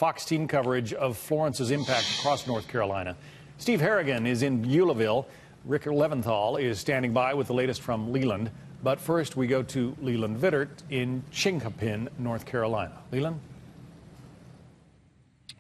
Fox team coverage of Florence's impact across North Carolina. Steve Harrigan is in Beulahville. Rick Leventhal is standing by with the latest from Leland. But first, we go to Leland Vittert in Chinkapin, North Carolina. Leland?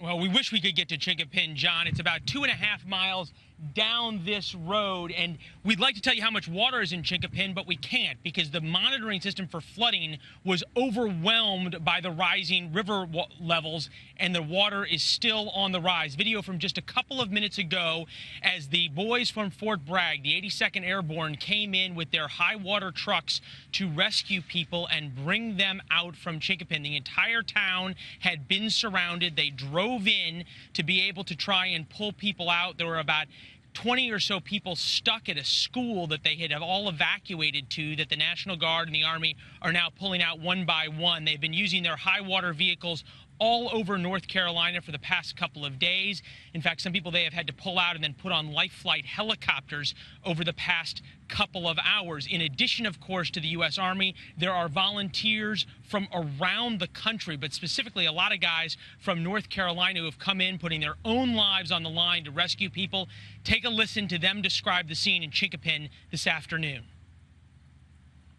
Well, we wish we could get to Chinkapin, John. It's about 2.5 miles down this road, and we'd like to tell you how much water is in Chinkapin, but we can't because the monitoring system for flooding was overwhelmed by the rising river levels, and the water is still on the rise. Video from just a couple of minutes ago as the boys from Fort Bragg, the 82nd Airborne, came in with their high water trucks to rescue people and bring them out from Chinkapin. The entire town had been surrounded. They drove in to be able to try and pull people out. There were about 20 or so people stuck at a school that they had all evacuated to, that the National Guard and the Army are now pulling out one by one. They've been using their high water vehicles all over North Carolina for the past couple of days. In fact, some people they have had to pull out and then put on life flight helicopters over the past couple of hours. In addition, of course, to the U.S. Army, there are volunteers from around the country, but specifically a lot of guys from North Carolina who have come in, putting their own lives on the line to rescue people. Take a listen to them describe the scene in Chinkapin this afternoon.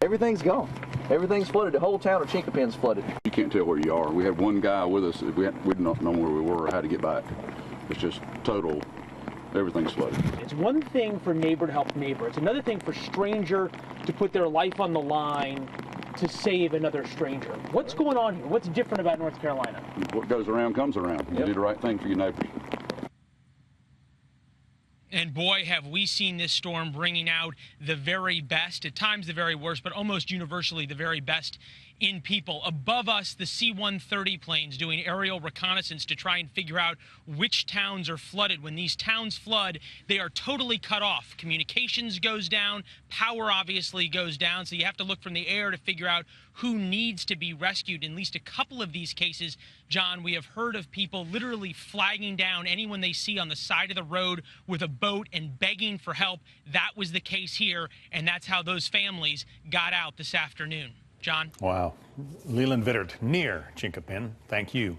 Everything's gone. Everything's flooded. The whole town of Chinkapin's flooded. You can't tell where you are. We had one guy with us. We did not know where we were or how to get back. It's just total. Everything's flooded. It's one thing for neighbor to help neighbor. It's another thing for stranger to put their life on the line to save another stranger. What's going on here? What's different about North Carolina? What goes around comes around. You do the right thing for your neighbors. And boy, have we seen this storm bringing out the very best, at times the very worst, but almost universally the very best in people. Above us, the C-130 planes doing aerial reconnaissance to try and figure out which towns are flooded. When these towns flood, they are totally cut off. Communications goes down, power obviously goes down, so you have to look from the air to figure out who needs to be rescued. In at least a couple of these cases, John, we have heard of people literally flagging down anyone they see on the side of the road with a boat and begging for help. That was the case here, and that's how those families got out this afternoon. John? Wow. Leland Vittert near Chinkapin. Thank you.